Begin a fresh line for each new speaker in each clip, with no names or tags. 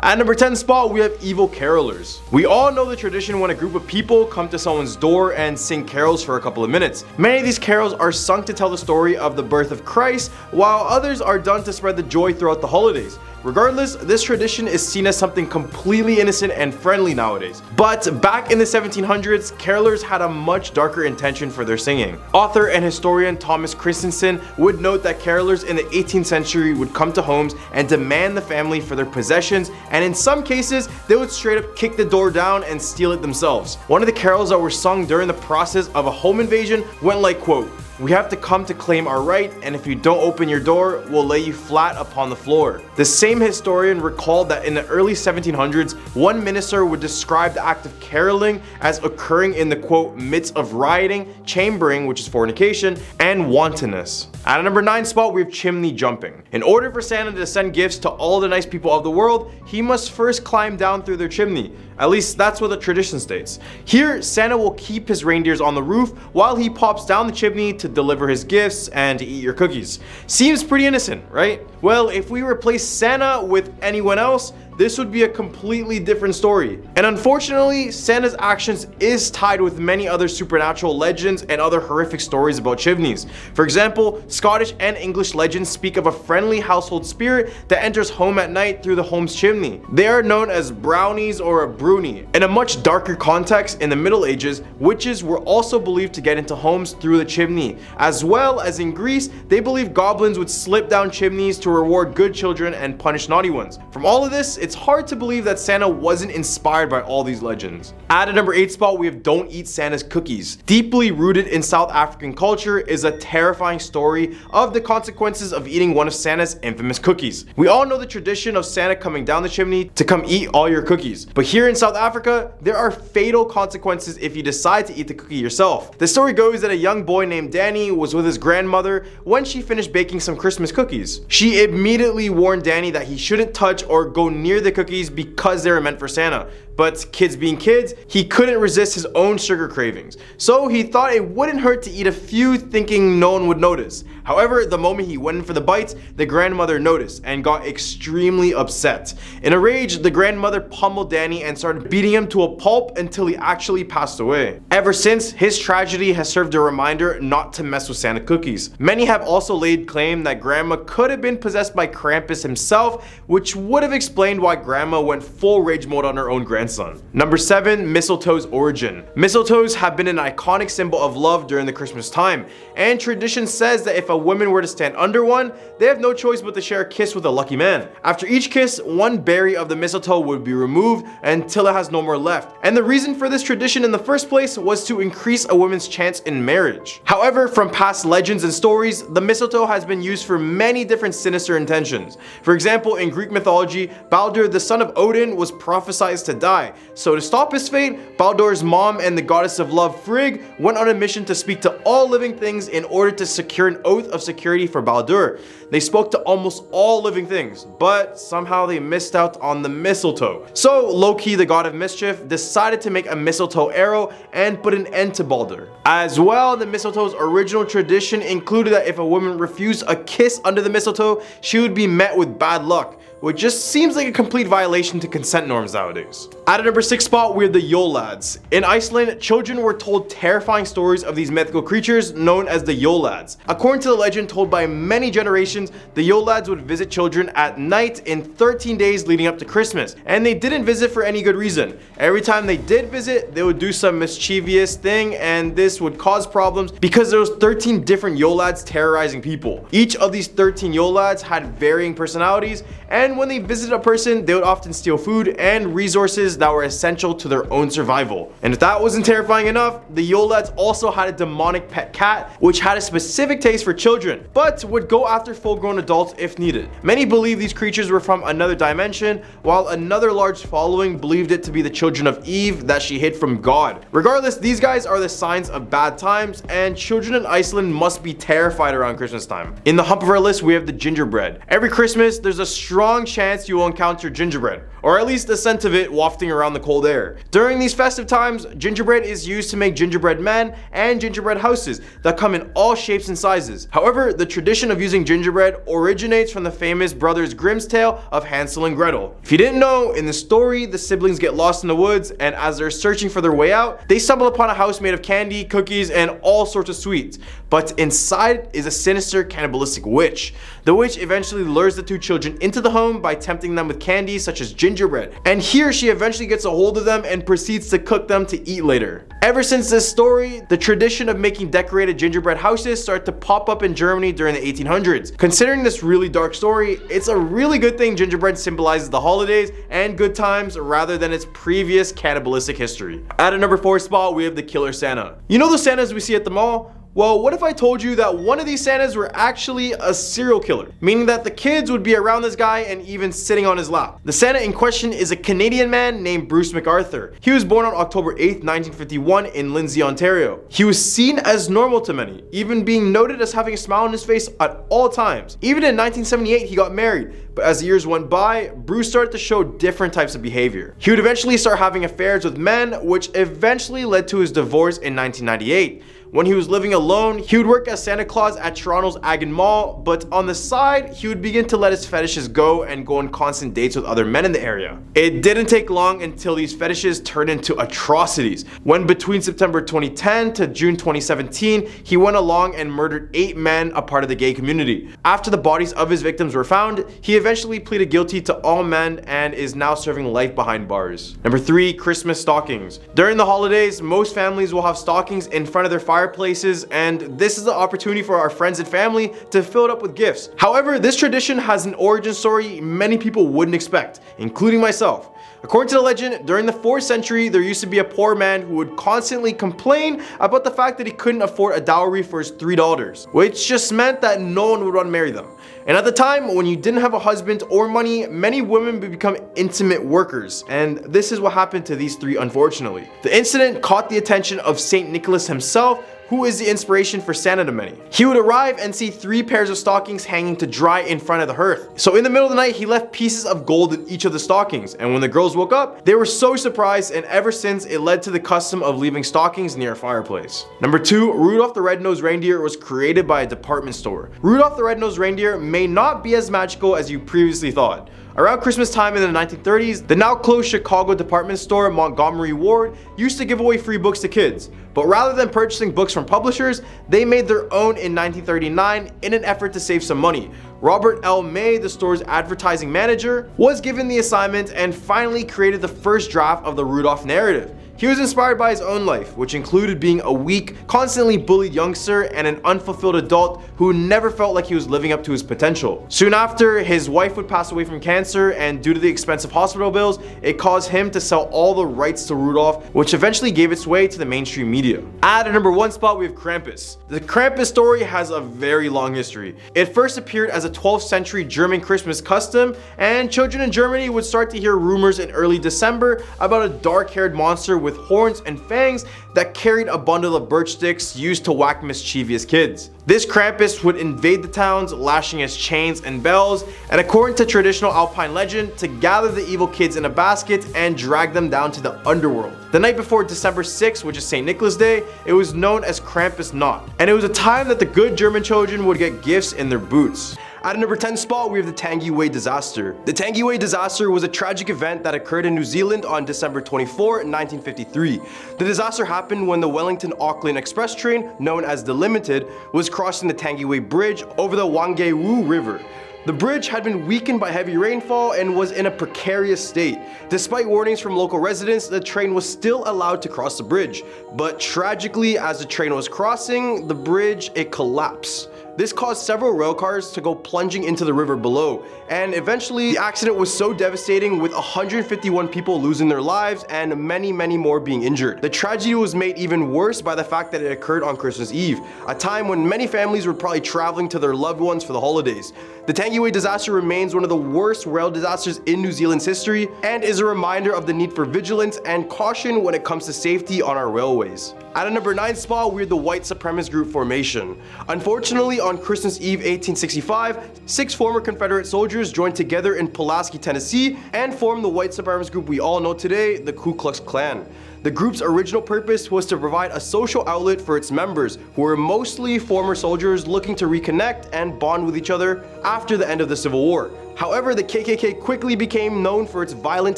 At number 10 spot, we have evil carolers. We all know the tradition when a group of people come to someone's door and sing carols for a couple of minutes. Many of these carols are sung to tell the story of the birth of Christ, while others are done to spread the joy throughout the holidays. Regardless, this tradition is seen as something completely innocent and friendly nowadays. But back in the 1700s, carolers had a much darker intention for their singing. Author and historian Thomas Christensen would note that carolers in the 18th century would come to homes and demand the family for their possessions, and in some cases, they would straight up kick the door down and steal it themselves. One of the carols that were sung during the process of a home invasion went like, quote, "We have to come to claim our right, and if you don't open your door, we'll lay you flat upon the floor." The same historian recalled that in the early 1700s, one minister would describe the act of caroling as occurring in the, quote, midst of rioting, chambering, which is fornication, and wantonness. At a number 9 spot, we have chimney jumping. In order for Santa to send gifts to all the nice people of the world, he must first climb down through their chimney. At least that's what the tradition states. Here, Santa will keep his reindeers on the roof while he pops down the chimney to deliver his gifts and to eat your cookies. Seems pretty innocent, right? Well, if we replace Santa with anyone else, this would be a completely different story. And unfortunately, Santa's actions is tied with many other supernatural legends and other horrific stories about chimneys. For example, Scottish and English legends speak of a friendly household spirit that enters home at night through the home's chimney. They are known as brownies or a broonie. In a much darker context, in the Middle Ages, witches were also believed to get into homes through the chimney. As well as in Greece, they believed goblins would slip down chimneys to reward good children and punish naughty ones. From all of this, it's hard to believe that Santa wasn't inspired by all these legends. At a number 8 spot, we have Don't Eat Santa's Cookies. Deeply rooted in South African culture is a terrifying story of the consequences of eating one of Santa's infamous cookies. We all know the tradition of Santa coming down the chimney to come eat all your cookies. But here in South Africa, there are fatal consequences if you decide to eat the cookie yourself. The story goes that a young boy named Danny was with his grandmother when she finished baking some Christmas cookies. She immediately warned Danny that he shouldn't touch or go near the cookies because they were meant for Santa. But kids being kids, he couldn't resist his own sugar cravings. So he thought it wouldn't hurt to eat a few, thinking no one would notice. However, the moment he went in for the bites, the grandmother noticed and got extremely upset. In a rage, the grandmother pummeled Danny and started beating him to a pulp until he actually passed away. Ever since, his tragedy has served a reminder not to mess with Santa cookies. Many have also laid claim that Grandma could have been possessed by Krampus himself, which would have explained why Grandma went full rage mode on her own grandson. Number 7, mistletoe's origin. Mistletoes have been an iconic symbol of love during the Christmas time, and tradition says that if a woman were to stand under one, they have no choice but to share a kiss with a lucky man. After each kiss, one berry of the mistletoe would be removed until it has no more left. And the reason for this tradition in the first place was to increase a woman's chance in marriage. However, from past legends and stories, the mistletoe has been used for many different sinister intentions. For example, in Greek mythology, Baldur, the son of Odin, was prophesied to die. So to stop his fate, Baldur's mom and the goddess of love Frigg went on a mission to speak to all living things in order to secure an oath of security for Baldur. They spoke to almost all living things, but somehow they missed out on the mistletoe. So Loki, the god of mischief, decided to make a mistletoe arrow and put an end to Baldur. As well, the mistletoe's original tradition included that if a woman refused a kiss under the mistletoe, she would be met with bad luck, which just seems like a complete violation to consent norms nowadays. At a number 6 spot, we have the Yule Lads. In Iceland, children were told terrifying stories of these mythical creatures known as the Yule Lads. According to the legend told by many generations, the Yule Lads would visit children at night in 13 days leading up to Christmas, and they didn't visit for any good reason. Every time they did visit, they would do some mischievous thing, and this would cause problems because there was 13 different Yule Lads terrorizing people. Each of these 13 Yule Lads had varying personalities, and when they visited a person, they would often steal food and resources that were essential to their own survival. And if that wasn't terrifying enough, the Yule Lads also had a demonic pet cat, which had a specific taste for children, but would go after full-grown adults if needed. Many believe these creatures were from another dimension, while another large following believed it to be the children of Eve that she hid from God. Regardless, these guys are the signs of bad times, and children in Iceland must be terrified around Christmas time. In the hump of our list, we have the gingerbread. Every Christmas, there's a strong strong chance you will encounter gingerbread, or at least the scent of it wafting around the cold air. During these festive times, gingerbread is used to make gingerbread men and gingerbread houses that come in all shapes and sizes. However, the tradition of using gingerbread originates from the famous Brothers Grimm's tale of Hansel and Gretel. If you didn't know, in the story, the siblings get lost in the woods, and as they're searching for their way out, they stumble upon a house made of candy, cookies, and all sorts of sweets. But inside is a sinister cannibalistic witch. The witch eventually lures the two children into the home by tempting them with candy such as gingerbread. And here she eventually gets a hold of them and proceeds to cook them to eat later. Ever since this story, the tradition of making decorated gingerbread houses started to pop up in Germany during the 1800s. Considering this really dark story, it's a really good thing gingerbread symbolizes the holidays and good times rather than its previous cannibalistic history. At a number 4 spot, we have the Killer Santa. You know those Santas we see at the mall? Well, what if I told you that one of these Santas were actually a serial killer? Meaning that the kids would be around this guy and even sitting on his lap. The Santa in question is a Canadian man named Bruce MacArthur. He was born on October 8th, 1951 in Lindsay, Ontario. He was seen as normal to many, even being noted as having a smile on his face at all times. Even in 1978, he got married. But as the years went by, Bruce started to show different types of behavior. He would eventually start having affairs with men, which eventually led to his divorce in 1998. When he was living alone, he would work as Santa Claus at Toronto's Agin Mall, but on the side, he would begin to let his fetishes go and go on constant dates with other men in the area. It didn't take long until these fetishes turned into atrocities, when between September 2010 to June 2017, he went along and murdered 8 men, a part of the gay community. After the bodies of his victims were found, he eventually pleaded guilty to all men and is now serving life behind bars. Number 3, Christmas stockings. During the holidays, most families will have stockings in front of their fireplaces, and this is the opportunity for our friends and family to fill it up with gifts. However, this tradition has an origin story many people wouldn't expect, including myself. According to the legend, during the 4th century, there used to be a poor man who would constantly complain about the fact that he couldn't afford a dowry for his 3 daughters, which just meant that no one would want to marry them. And at the time, when you didn't have a husband or money, many women would become intimate workers, and this is what happened to these 3, unfortunately. The incident caught the attention of Saint Nicholas himself, who is the inspiration for Santa to many. He would arrive and see 3 pairs of stockings hanging to dry in front of the hearth. So in the middle of the night, he left pieces of gold in each of the stockings, and when the girls woke up, they were so surprised, and ever since, it led to the custom of leaving stockings near a fireplace. Number 2, Rudolph the Red-Nosed Reindeer was created by a department store. Rudolph the Red-Nosed Reindeer may not be as magical as you previously thought. Around Christmas time in the 1930s, the now closed Chicago department store Montgomery Ward used to give away free books to kids. But rather than purchasing books from publishers, they made their own in 1939 in an effort to save some money. Robert L. May, the store's advertising manager, was given the assignment and finally created the first draft of the Rudolph narrative. He was inspired by his own life, which included being a weak, constantly bullied youngster and an unfulfilled adult who never felt like he was living up to his potential. Soon after, his wife would pass away from cancer, and due to the expensive hospital bills, it caused him to sell all the rights to Rudolph, which eventually gave its way to the mainstream media. At a number 1 spot, we have Krampus. The Krampus story has a very long history. It first appeared as a 12th century German Christmas custom, and children in Germany would start to hear rumors in early December about a dark-haired monster with horns and fangs that carried a bundle of birch sticks used to whack mischievous kids. This Krampus would invade the towns, lashing his chains and bells, and according to traditional Alpine legend, to gather the evil kids in a basket and drag them down to the underworld. The night before December 6th, which is St. Nicholas Day, it was known as Krampus Nacht, and it was a time that the good German children would get gifts in their boots. At a number 10 spot, we have the Tangi Way disaster. The Tangi Way disaster was a tragic event that occurred in New Zealand on December 24, 1953. The disaster happened when the Wellington-Auckland Express train, known as the Limited, was crossing the Tangi Way Bridge over the Whangaewu River. The bridge had been weakened by heavy rainfall and was in a precarious state. Despite warnings from local residents, the train was still allowed to cross the bridge. But tragically, as the train was crossing the bridge, it collapsed. This caused several rail cars to go plunging into the river below, and eventually the accident was so devastating, with 151 people losing their lives and many more being injured. The tragedy was made even worse by the fact that it occurred on Christmas Eve, a time when many families were probably traveling to their loved ones for the holidays. The Tangiway disaster remains one of the worst rail disasters in New Zealand's history and is a reminder of the need for vigilance and caution when it comes to safety on our railways. At a number 9 spot, we have the white supremacist group formation. Unfortunately, on Christmas Eve 1865, 6 former Confederate soldiers joined together in Pulaski, Tennessee, and formed the white supremacist group we all know today, the Ku Klux Klan. The group's original purpose was to provide a social outlet for its members, who were mostly former soldiers looking to reconnect and bond with each other after the end of the Civil War. However, the KKK quickly became known for its violent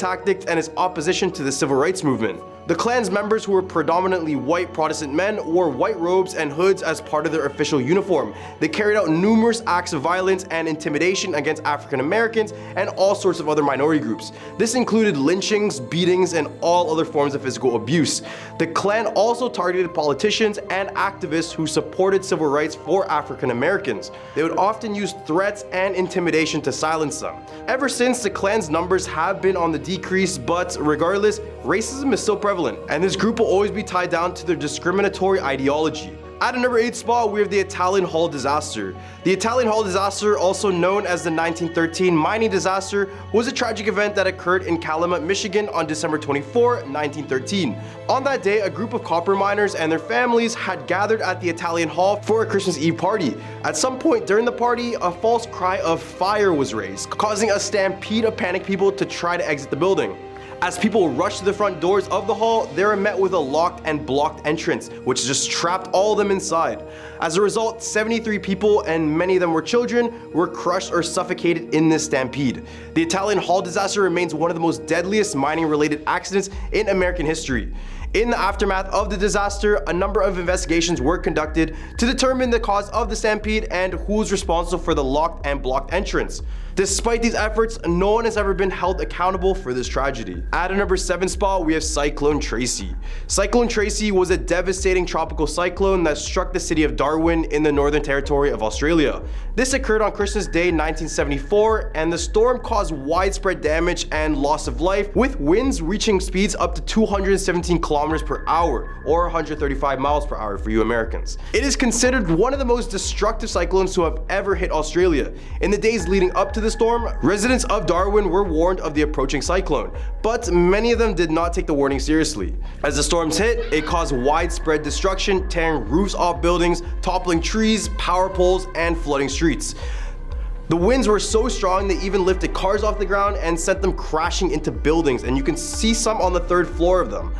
tactics and its opposition to the civil rights movement. The Klan's members, who were predominantly white Protestant men, wore white robes and hoods as part of their official uniform. They carried out numerous acts of violence and intimidation against African Americans and all sorts of other minority groups. This included lynchings, beatings, and all other forms of physical abuse. The Klan also targeted politicians and activists who supported civil rights for African Americans. They would often use threats and intimidation to silence them. Ever since, the Klan's numbers have been on the decrease, but regardless, racism is still prevalent, and this group will always be tied down to their discriminatory ideology. At a number 8 spot, we have the Italian Hall disaster. The Italian Hall disaster, also known as the 1913 mining disaster, was a tragic event that occurred in Calumet, Michigan on December 24, 1913. On that day, a group of copper miners and their families had gathered at the Italian Hall for a Christmas Eve party. At some point during the party, a false cry of fire was raised, causing a stampede of panicked people to try to exit the building. As people rushed to the front doors of the hall, they were met with a locked and blocked entrance, which just trapped all of them inside. As a result, 73 people, and many of them were children, were crushed or suffocated in this stampede. The Italian Hall disaster remains one of the most deadliest mining-related accidents in American history. In the aftermath of the disaster, a number of investigations were conducted to determine the cause of the stampede and who was responsible for the locked and blocked entrance. Despite these efforts, no one has ever been held accountable for this tragedy. At a number 7 spot, we have Cyclone Tracy. Cyclone Tracy was a devastating tropical cyclone that struck the city of Darwin in the Northern Territory of Australia. This occurred on Christmas Day 1974, and the storm caused widespread damage and loss of life, with winds reaching speeds up to 217 kilometers per hour, or 135 miles per hour for you Americans. It is considered one of the most destructive cyclones to have ever hit Australia. In the days leading up to the storm, residents of Darwin were warned of the approaching cyclone, but many of them did not take the warning seriously. As the storms hit, it caused widespread destruction, tearing roofs off buildings, toppling trees, power poles, and flooding streets. The winds were so strong they even lifted cars off the ground and sent them crashing into buildings, and you can see some on the 3rd floor of them.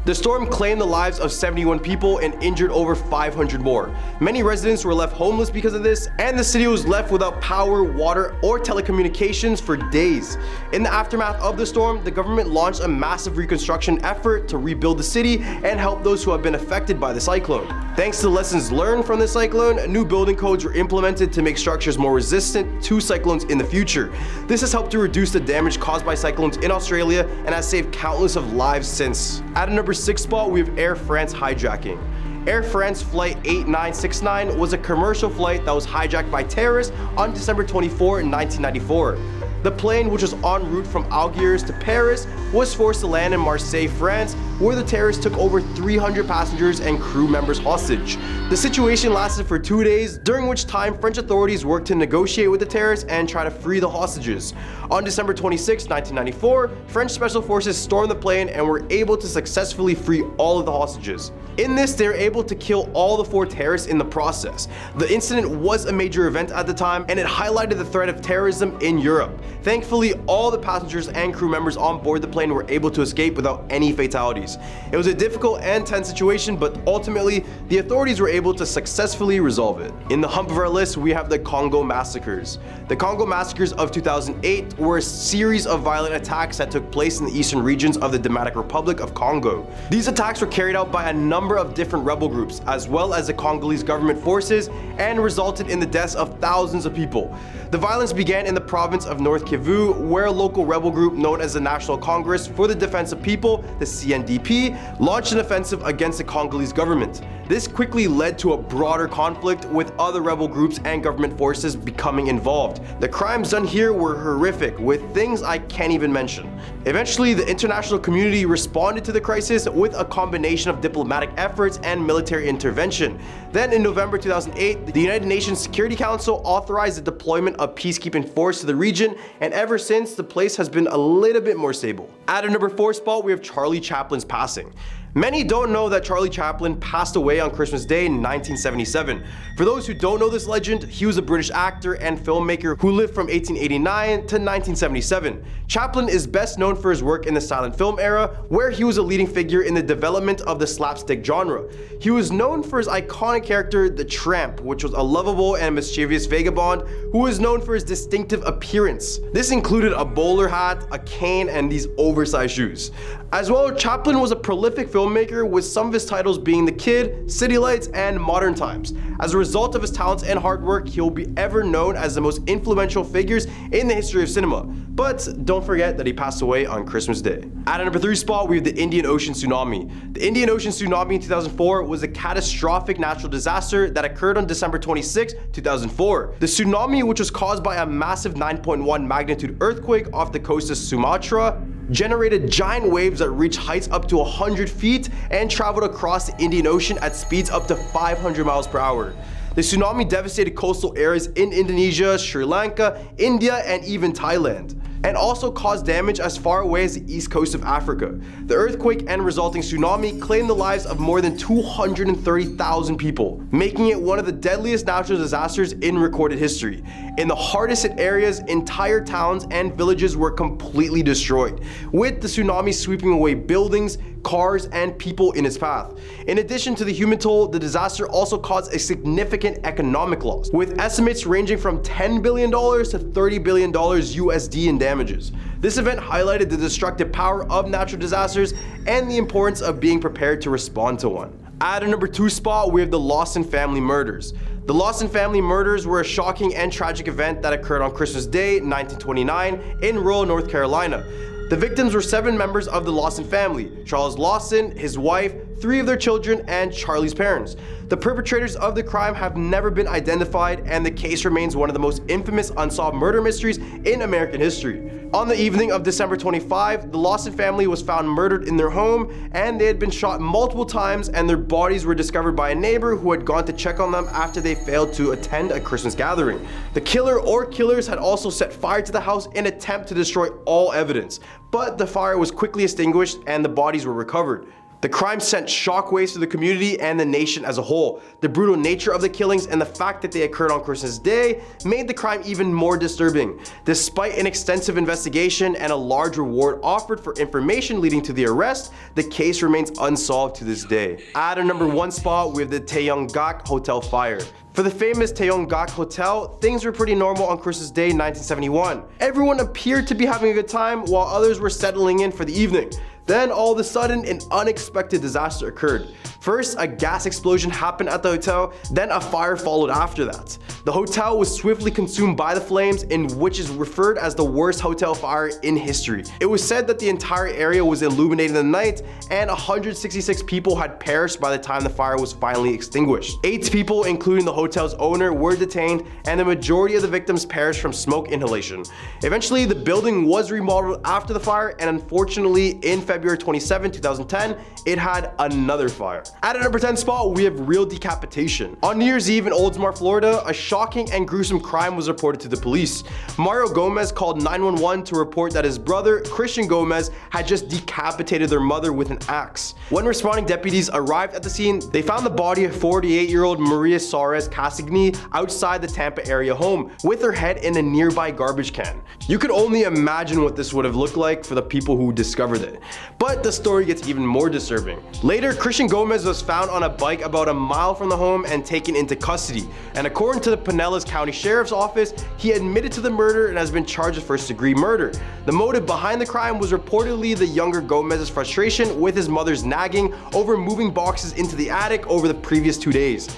The storm claimed the lives of 71 people and injured over 500 more. Many residents were left homeless because of this, and the city was left without power, water, or telecommunications for days. In the aftermath of the storm, the government launched a massive reconstruction effort to rebuild the city and help those who have been affected by the cyclone. Thanks to the lessons learned from the cyclone, new building codes were implemented to make structures more resistant to cyclones in the future. This has helped to reduce the damage caused by cyclones in Australia and has saved countless of lives since. At a number 6 spot, we have Air France hijacking. Air France Flight 8969 was a commercial flight that was hijacked by terrorists on December 24, 1994. The plane, which was en route from Algiers to Paris, was forced to land in Marseille, France, where the terrorists took over 300 passengers and crew members hostage. The situation lasted for 2 days, during which time French authorities worked to negotiate with the terrorists and try to free the hostages. On December 26, 1994, French special forces stormed the plane and were able to successfully free all of the hostages. In this, they were able to kill all the 4 terrorists in the process. The incident was a major event at the time, and it highlighted the threat of terrorism in Europe. Thankfully, all the passengers and crew members on board the plane were able to escape without any fatalities. It was a difficult and tense situation, but ultimately, the authorities were able to successfully resolve it. In the hump of our list, we have the Congo massacres. The Congo massacres of 2008 were a series of violent attacks that took place in the eastern regions of the Democratic Republic of Congo. These attacks were carried out by a number of different rebel groups, as well as the Congolese government forces, and resulted in the deaths of thousands of people. The violence began in the province of North Kivu, where a local rebel group known as the National Congress for the Defense of People, the CNDP, launched an offensive against the Congolese government. This quickly led to a broader conflict, with other rebel groups and government forces becoming involved. The crimes done here were horrific, with things I can't even mention. Eventually, the international community responded to the crisis with a combination of diplomatic efforts and military intervention. Then in November 2008, the United Nations Security Council authorized the deployment a peacekeeping force to the region, and ever since, the place has been a little bit more stable. At a number 4 spot, we have Charlie Chaplin's passing. Many don't know that Charlie Chaplin passed away on Christmas Day in 1977. For those who don't know this legend, he was a British actor and filmmaker who lived from 1889 to 1977. Chaplin is best known for his work in the silent film era, where he was a leading figure in the development of the slapstick genre. He was known for his iconic character, the Tramp, which was a lovable and mischievous vagabond who was known for his distinctive appearance. This included a bowler hat, a cane, and these oversized shoes. As well, Chaplin was a prolific filmmaker, with some of his titles being The Kid, City Lights, and Modern Times. As a result of his talents and hard work, he will be ever known as the most influential figures in the history of cinema. But don't forget that he passed away on Christmas Day. At a number 3 spot, we have the Indian Ocean tsunami. The Indian Ocean tsunami in 2004 was a catastrophic natural disaster that occurred on December 26, 2004. The tsunami, which was caused by a massive 9.1 magnitude earthquake off the coast of Sumatra, generated giant waves that reached heights up to 100 feet and traveled across the Indian Ocean at speeds up to 500 miles per hour. The tsunami devastated coastal areas in Indonesia, Sri Lanka, India, and even Thailand, and also caused damage as far away as the east coast of Africa. The earthquake and resulting tsunami claimed the lives of more than 230,000 people, making it one of the deadliest natural disasters in recorded history. In the hardest hit areas, entire towns and villages were completely destroyed, with the tsunami sweeping away buildings, cars, and people in its path. In addition to the human toll, the disaster also caused a significant economic loss, with estimates ranging from $10 billion to $30 billion USD in damages. This event highlighted the destructive power of natural disasters and the importance of being prepared to respond to one. At a number 2 spot, we have the Lawson family murders. The Lawson family murders were a shocking and tragic event that occurred on Christmas Day, 1929, in rural North Carolina. The victims were 7 members of the Lawson family: Charles Lawson, his wife, 3 of their children, and Charlie's parents. The perpetrators of the crime have never been identified, and the case remains one of the most infamous unsolved murder mysteries in American history. On the evening of December 25, the Lawson family was found murdered in their home, and they had been shot multiple times, and their bodies were discovered by a neighbor who had gone to check on them after they failed to attend a Christmas gathering. The killer or killers had also set fire to the house in an attempt to destroy all evidence, but the fire was quickly extinguished and the bodies were recovered. The crime sent shockwaves to the community and the nation as a whole. The brutal nature of the killings and the fact that they occurred on Christmas Day made the crime even more disturbing. Despite an extensive investigation and a large reward offered for information leading to the arrest, the case remains unsolved to this day. At a number 1 spot, we have the Taeyongak Hotel fire. For the famous Taeyongak Hotel, things were pretty normal on Christmas Day 1971. Everyone appeared to be having a good time while others were settling in for the evening. Then all of a sudden, an unexpected disaster occurred. First, a gas explosion happened at the hotel, then a fire followed after that. The hotel was swiftly consumed by the flames, in which is referred as the worst hotel fire in history. It was said that the entire area was illuminated in the night, and 166 people had perished by the time the fire was finally extinguished. 8 people, including the hotel's owner, were detained, and the majority of the victims perished from smoke inhalation. Eventually, the building was remodeled after the fire, and unfortunately, in February 27, 2010, it had another fire. At a number 10 spot, we have real decapitation. On New Year's Eve in Oldsmar, Florida, a shocking and gruesome crime was reported to the police. Mario Gomez called 911 to report that his brother, Christian Gomez, had just decapitated their mother with an axe. When responding deputies arrived at the scene, they found the body of 48-year-old Maria Suarez Casigny outside the Tampa area home, with her head in a nearby garbage can. You could only imagine what this would have looked like for the people who discovered it. But the story gets even more disturbing. Later, Christian Gomez was found on a bike about a mile from the home and taken into custody. And according to the Pinellas County Sheriff's Office, he admitted to the murder and has been charged with first-degree murder. The motive behind the crime was reportedly the younger Gomez's frustration with his mother's nagging over moving boxes into the attic over the previous 2 days.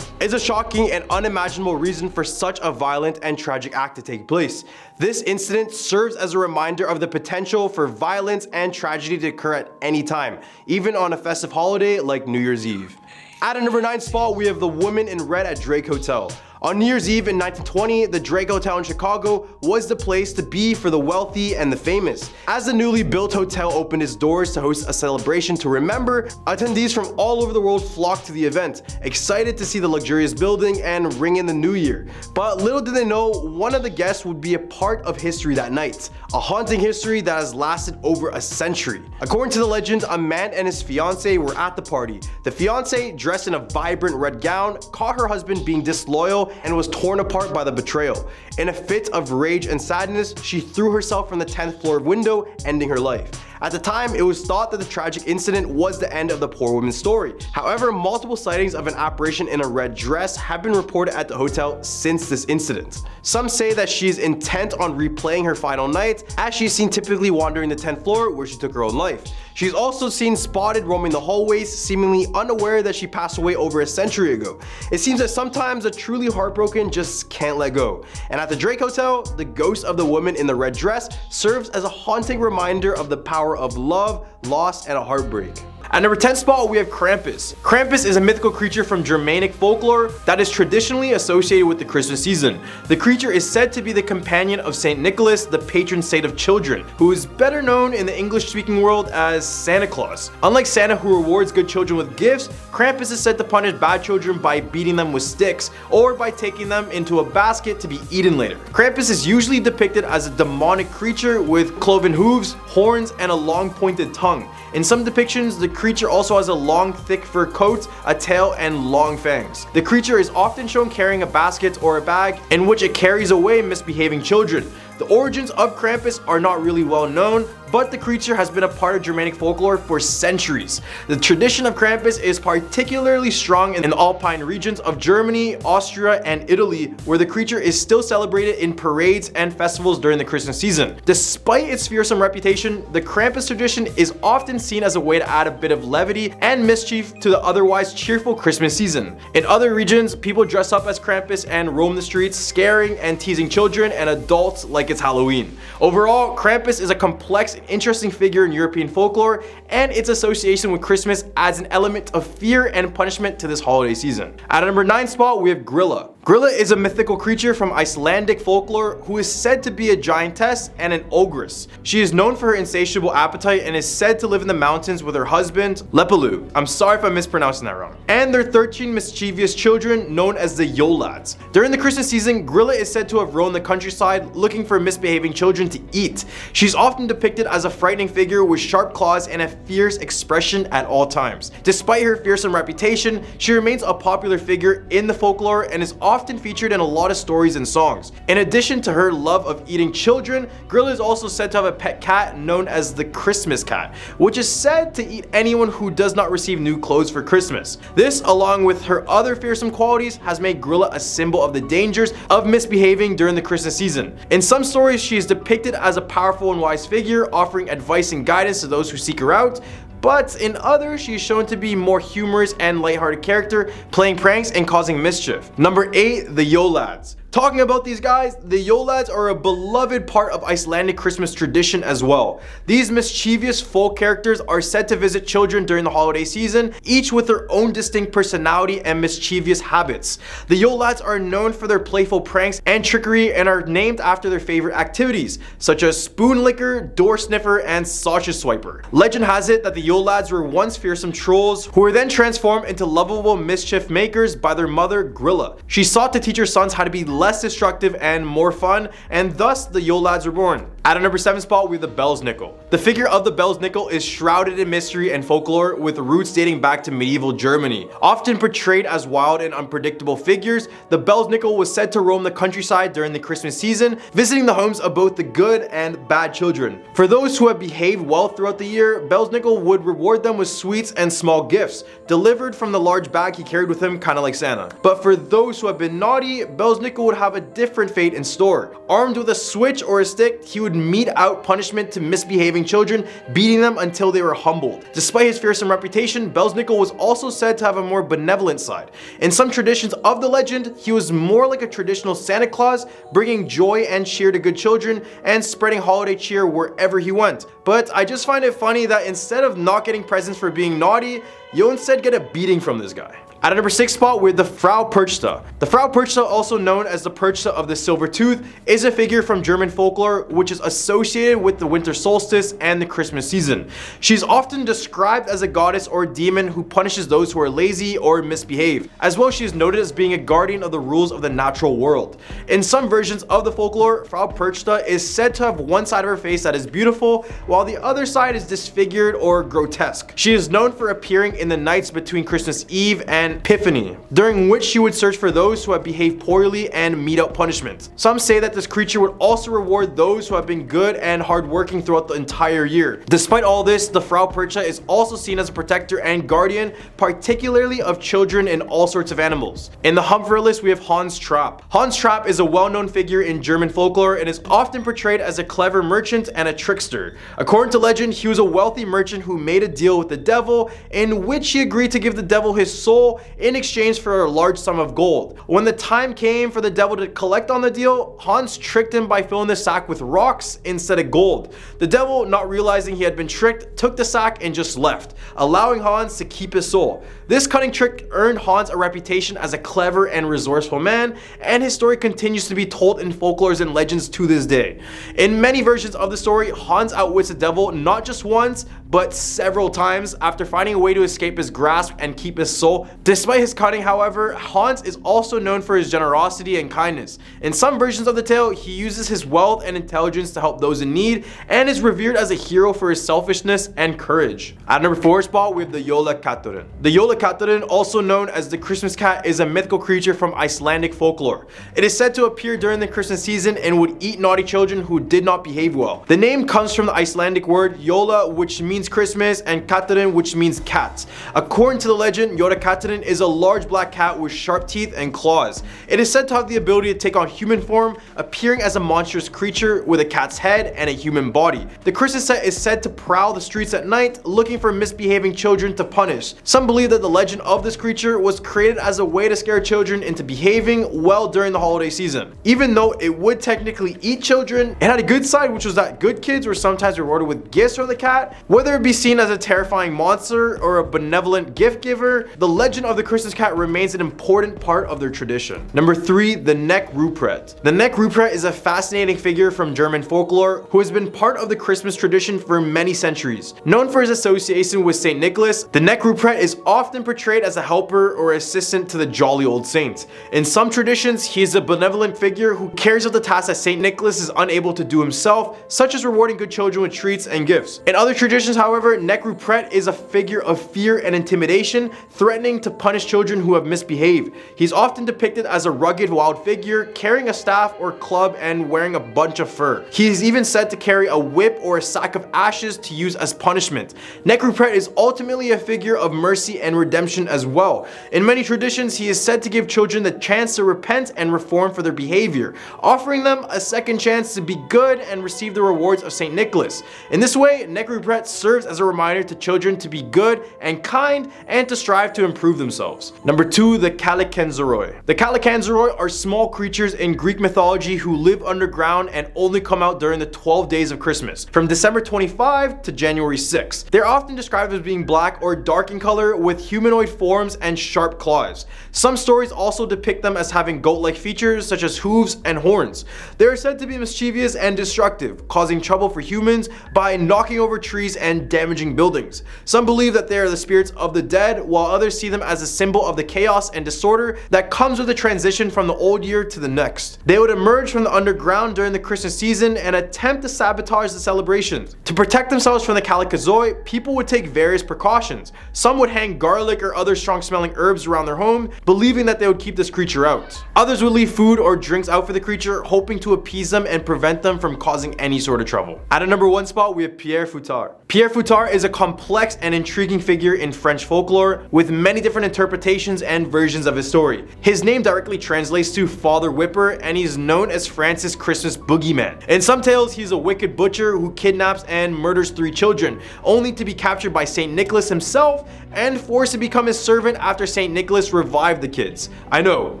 It's a shocking and unimaginable reason for such a violent and tragic act to take place. This incident serves as a reminder of the potential for violence and tragedy to occur at any time, even on a festive holiday like New Year's Eve. At a number 9 spot, we have the woman in red at Drake Hotel. On New Year's Eve in 1920, the Drake Hotel in Chicago was the place to be for the wealthy and the famous. As the newly built hotel opened its doors to host a celebration to remember, attendees from all over the world flocked to the event, excited to see the luxurious building and ring in the new year. But little did they know, one of the guests would be a part of history that night, a haunting history that has lasted over a century. According to the legend, a man and his fiancée were at the party. The fiancée, dressed in a vibrant red gown, caught her husband being disloyal and was torn apart by the betrayal. In a fit of rage and sadness, she threw herself from the 10th floor window, ending her life. At the time, it was thought that the tragic incident was the end of the poor woman's story. However, multiple sightings of an apparition in a red dress have been reported at the hotel since this incident. Some say that she is intent on replaying her final night, as she is seen typically wandering the 10th floor where she took her own life. She's also seen spotted roaming the hallways, seemingly unaware that she passed away over a century ago. It seems that sometimes a truly heartbroken just can't let go. And at the Drake Hotel, the ghost of the woman in the red dress serves as a haunting reminder of the power of love, loss, and a heartbreak. At number 10 spot, we have Krampus. Krampus is a mythical creature from Germanic folklore that is traditionally associated with the Christmas season. The creature is said to be the companion of Saint Nicholas, the patron saint of children, who is better known in the English-speaking world as Santa Claus. Unlike Santa, who rewards good children with gifts, Krampus is said to punish bad children by beating them with sticks or by taking them into a basket to be eaten later. Krampus is usually depicted as a demonic creature with cloven hooves, horns, and a long pointed tongue. In some depictions, the creature also has a long, thick fur coat, a tail, and long fangs. The creature is often shown carrying a basket or a bag in which it carries away misbehaving children. The origins of Krampus are not really well known, but the creature has been a part of Germanic folklore for centuries. The tradition of Krampus is particularly strong in the Alpine regions of Germany, Austria, and Italy, where the creature is still celebrated in parades and festivals during the Christmas season. Despite its fearsome reputation, the Krampus tradition is often seen as a way to add a bit of levity and mischief to the otherwise cheerful Christmas season. In other regions, people dress up as Krampus and roam the streets, scaring and teasing children and adults like it's Halloween. Overall, Krampus is a complex and interesting figure in European folklore, and its association with Christmas adds an element of fear and punishment to this holiday season. At number 9 spot, we have Grilla. Grilla is a mythical creature from Icelandic folklore who is said to be a giantess and an ogress. She is known for her insatiable appetite and is said to live in the mountains with her husband, Lepelu. I'm sorry if I'm mispronouncing that wrong. And their 13 mischievous children known as the Yule Lads. During the Christmas season, Grilla is said to have roamed the countryside looking for misbehaving children to eat. She's often depicted as a frightening figure with sharp claws and a fierce expression at all times. Despite her fearsome reputation, she remains a popular figure in the folklore and is often featured in a lot of stories and songs. In addition to her love of eating children, Grilla is also said to have a pet cat known as the Christmas cat, which is said to eat anyone who does not receive new clothes for Christmas. This, along with her other fearsome qualities, has made Grilla a symbol of the dangers of misbehaving during the Christmas season. In some stories, she is depicted as a powerful and wise figure, offering advice and guidance to those who seek her out. But in others, she is shown to be more humorous and lighthearted character, playing pranks and causing mischief. Number 8, the Yule Lads. Talking about these guys, the Yule Lads are a beloved part of Icelandic Christmas tradition as well. These mischievous folk characters are said to visit children during the holiday season, each with their own distinct personality and mischievous habits. The Yule Lads are known for their playful pranks and trickery and are named after their favorite activities, such as spoon licker, door sniffer, and sausage swiper. Legend has it that the Yule Lads were once fearsome trolls who were then transformed into lovable mischief makers by their mother, Grilla. She sought to teach her sons how to be less destructive and more fun, and thus the Yule Lads were born. At a number 7 spot, we have the Belsnickel. The figure of the Belsnickel is shrouded in mystery and folklore, with roots dating back to medieval Germany. Often portrayed as wild and unpredictable figures, the Belsnickel was said to roam the countryside during the Christmas season, visiting the homes of both the good and bad children. For those who have behaved well throughout the year, Belsnickel would reward them with sweets and small gifts, delivered from the large bag he carried with him, kind of like Santa. But for those who have been naughty, Belsnickel would have a different fate in store. Armed with a switch or a stick, he would would mete out punishment to misbehaving children, beating them until they were humbled. Despite his fearsome reputation, Belsnickel was also said to have a more benevolent side. In some traditions of the legend, he was more like a traditional Santa Claus, bringing joy and cheer to good children and spreading holiday cheer wherever he went. But I just find it funny that instead of not getting presents for being naughty, you'll instead get a beating from this guy. At a number 6 spot, with the Frau Perchta. The Frau Perchta, also known as the Perchta of the Silver Tooth, is a figure from German folklore which is associated with the winter solstice and the Christmas season. She's often described as a goddess or demon who punishes those who are lazy or misbehave. As well, she is noted as being a guardian of the rules of the natural world. In some versions of the folklore, Frau Perchta is said to have one side of her face that is beautiful, while the other side is disfigured or grotesque. She is known for appearing in the nights between Christmas Eve and Epiphany, during which she would search for those who have behaved poorly and mete out punishment. Some say that this creature would also reward those who have been good and hardworking throughout the entire year. Despite all this, the Frau Perchta is also seen as a protector and guardian, particularly of children and all sorts of animals. In the Humfer list, we have Hans Trapp. Hans Trapp is a well-known figure in German folklore and is often portrayed as a clever merchant and a trickster. According to legend, he was a wealthy merchant who made a deal with the devil, in which he agreed to give the devil his soul in exchange for a large sum of gold. When the time came for the devil to collect on the deal, Hans tricked him by filling the sack with rocks instead of gold. The devil, not realizing he had been tricked, took the sack and just left, allowing Hans to keep his soul. This cunning trick earned Hans a reputation as a clever and resourceful man, and his story continues to be told in folklores and legends to this day. In many versions of the story, Hans outwits the devil not just once, but several times after finding a way to escape his grasp and keep his soul. Despite his cunning, however, Hans is also known for his generosity and kindness. In some versions of the tale, he uses his wealth and intelligence to help those in need, and is revered as a hero for his selfishness and courage. At number 4 spot, we have the Jólakatturinn. The Jólakatturinn, also known as the Christmas cat, is a mythical creature from Icelandic folklore. It is said to appear during the Christmas season and would eat naughty children who did not behave well. The name comes from the Icelandic word Jóla, which means Christmas, and Katturinn, which means cat. According to the legend, Jólakatturinn is a large black cat with sharp teeth and claws. It is said to have the ability to take on human form, appearing as a monstrous creature with a cat's head and a human body. The Christmas set is said to prowl the streets at night, looking for misbehaving children to punish. Some believe that the legend of this creature was created as a way to scare children into behaving well during the holiday season. Even though it would technically eat children, it had a good side, which was that good kids were sometimes rewarded with gifts from the cat. Whether it be seen as a terrifying monster or a benevolent gift giver, the legend of the Christmas cat remains an important part of their tradition. Number 3, the Neck Ruprecht. The Neck Ruprecht is a fascinating figure from German folklore who has been part of the Christmas tradition for many centuries. Known for his association with Saint Nicholas, the Neck Ruprecht is often portrayed as a helper or assistant to the jolly old saint. In some traditions, he is a benevolent figure who carries out the tasks that Saint Nicholas is unable to do himself, such as rewarding good children with treats and gifts. In other traditions, however, Neck Ruprecht is a figure of fear and intimidation, threatening to punish children who have misbehaved. He's often depicted as a rugged wild figure, carrying a staff or club and wearing a bunch of fur. He is even said to carry a whip or a sack of ashes to use as punishment. Neck Ruprecht is ultimately a figure of mercy and redemption as well. In many traditions, he is said to give children the chance to repent and reform for their behavior, offering them a second chance to be good and receive the rewards of Saint Nicholas. In this way, Neck Ruprecht serves as a reminder to children to be good and kind and to strive to improve themselves. Number 2, the Kalikanzaroi. The Kalikanzaroi are small creatures in Greek mythology who live underground and only come out during the 12 days of Christmas, from December 25 to January 6. They're often described as being black or dark in color with humanoid forms and sharp claws. Some stories also depict them as having goat-like features such as hooves and horns. They are said to be mischievous and destructive, causing trouble for humans by knocking over trees and damaging buildings. Some believe that they are the spirits of the dead, while others see them as a symbol of the chaos and disorder that comes with the transition from the old year to the next. They would emerge from the underground during the Christmas season and attempt to sabotage the celebrations. To protect themselves from the Kalikanzaroi, people would take various precautions. Some would hang garland garlic or other strong smelling herbs around their home, believing that they would keep this creature out. Others would leave food or drinks out for the creature, hoping to appease them and prevent them from causing any sort of trouble. At a number 1 spot, we have Pierre Fouettard. Pierre Fouettard is a complex and intriguing figure in French folklore, with many different interpretations and versions of his story. His name directly translates to Father Whipper, and he's known as France's Christmas boogeyman. In some tales, he's a wicked butcher who kidnaps and murders 3 children, only to be captured by Saint Nicholas himself and forced to become his servant after Saint Nicholas revived the kids. I know,